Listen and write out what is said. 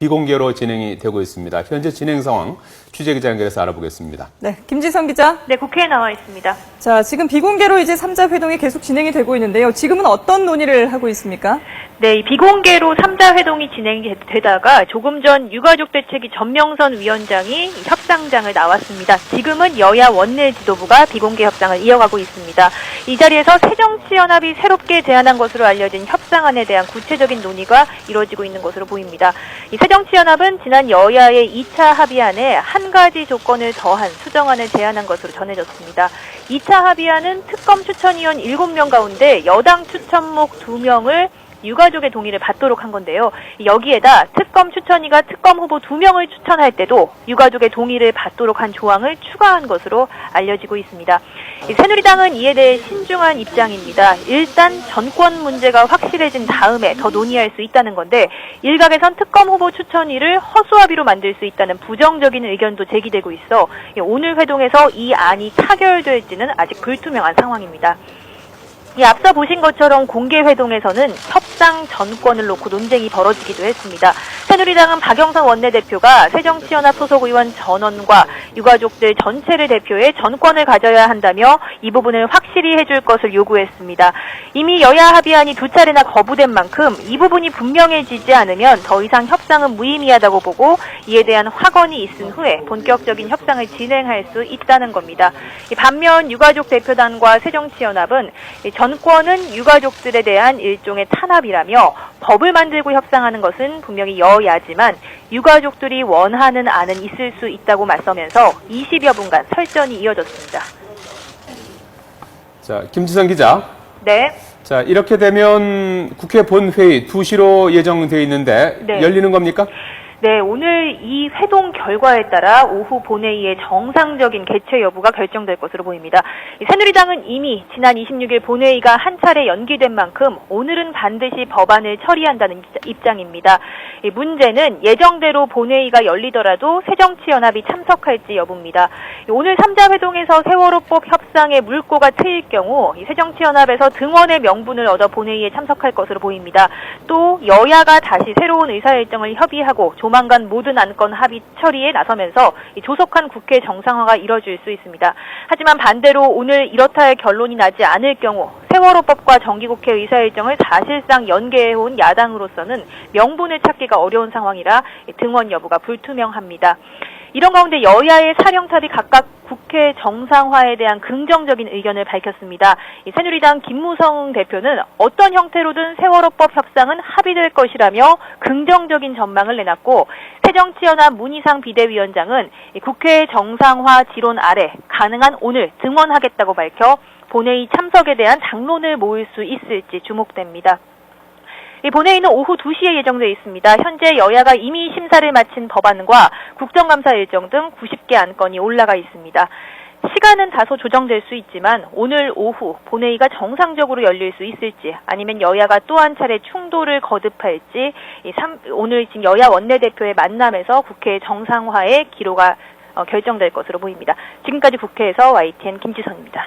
비공개로 진행이 되고 있습니다. 현재 진행 상황 취재기자 연결해서 알아보겠습니다. 네, 김지성 기자. 네, 국회에 나와 있습니다. 자, 지금 비공개로 이제 3자 회동이 계속 진행이 되고 있는데요. 지금은 어떤 논의를 하고 있습니까? 네, 이 비공개로 3자 회동이 진행이 되다가 조금 전 유가족 대책위 전명선 위원장이 협상장을 나왔습니다. 지금은 여야 원내 지도부가 비공개 협상을 이어가고 있습니다. 이 자리에서 새정치연합이 새롭게 제안한 것으로 알려진 협상안에 대한 구체적인 논의가 이루어지고 있는 것으로 보입니다. 이 새정치연합은 지난 여야의 2차 합의안에 한 가지 조건을 더한 수정안을 제안한 것으로 전해졌습니다. 2차 합의안은 특검 추천위원 7명 가운데 여당 추천목 2명을 유가족의 동의를 받도록 한 건데요. 여기에다 특검 추천위가 특검 후보 2명을 추천할 때도 유가족의 동의를 받도록 한 조항을 추가한 것으로 알려지고 있습니다. 새누리당은 이에 대해 신중한 입장입니다. 일단 전권 문제가 확실해진 다음에 더 논의할 수 있다는 건데 일각에선 특검 후보 추천위를 허수아비로 만들 수 있다는 부정적인 의견도 제기되고 있어 오늘 회동에서 이 안이 타결될지는 아직 불투명한 상황입니다. 앞서 보신 것처럼 공개 회동에서는 협상 전권을 놓고 논쟁이 벌어지기도 했습니다. 새누리당은 박영선 원내대표가 새정치연합 소속 의원 전원과 유가족들 전체를 대표해 전권을 가져야 한다며 이 부분을 확실히 해줄 것을 요구했습니다. 이미 여야 합의안이 2차례나 거부된 만큼 이 부분이 분명해지지 않으면 더 이상 협상은 무의미하다고 보고 이에 대한 확언이 있은 후에 본격적인 협상을 진행할 수 있다는 겁니다. 반면 유가족 대표단과 새정치연합은 전권은 유가족들에 대한 일종의 탄압이라며 법을 만들고 협상하는 것은 분명히 여야지만 유가족들이 원하는 안은 있을 수 있다고 맞서면서 20여 분간 설전이 이어졌습니다. 자, 김지성 기자. 네. 자, 이렇게 되면 국회 본회의 2시로 예정되어 있는데 네. 열리는 겁니까? 네, 오늘 이 회동 결과에 따라 오후 본회의의 정상적인 개최 여부가 결정될 것으로 보입니다. 새누리당은 이미 지난 26일 본회의가 한 차례 연기된 만큼 오늘은 반드시 법안을 처리한다는 입장입니다. 문제는 예정대로 본회의가 열리더라도 새정치연합이 참석할지 여부입니다. 오늘 3자 회동에서 세월호법 협상에 물꼬가 트일 경우 새정치연합에서 등원의 명분을 얻어 본회의에 참석할 것으로 보입니다. 또 여야가 다시 새로운 의사일정을 협의하고 조만간 모든 안건 합의 처리에 나서면서 조속한 국회 정상화가 이뤄질 수 있습니다. 하지만 반대로 오늘 이렇다 할 결론이 나지 않을 경우 세월호법과 정기국회 의사일정을 사실상 연계해온 야당으로서는 명분을 찾기가 어려운 상황이라 등원 여부가 불투명합니다. 이런 가운데 여야의 사령탑이 각각 국회 정상화에 대한 긍정적인 의견을 밝혔습니다. 새누리당 김무성 대표는 어떤 형태로든 세월호법 협상은 합의될 것이라며 긍정적인 전망을 내놨고 새정치연합 문희상 비대위원장은 국회 정상화 지론 아래 가능한 오늘 등원하겠다고 밝혀 본회의 참석에 대한 당론을 모을 수 있을지 주목됩니다. 이 본회의는 오후 2시에 예정되어 있습니다. 현재 여야가 이미 심사를 마친 법안과 국정감사 일정 등 90개 안건이 올라가 있습니다. 시간은 다소 조정될 수 있지만 오늘 오후 본회의가 정상적으로 열릴 수 있을지 아니면 여야가 또 한 차례 충돌을 거듭할지 오늘 지금 여야 원내대표의 만남에서 국회 정상화의 기로가 결정될 것으로 보입니다. 지금까지 국회에서 YTN 김지선입니다.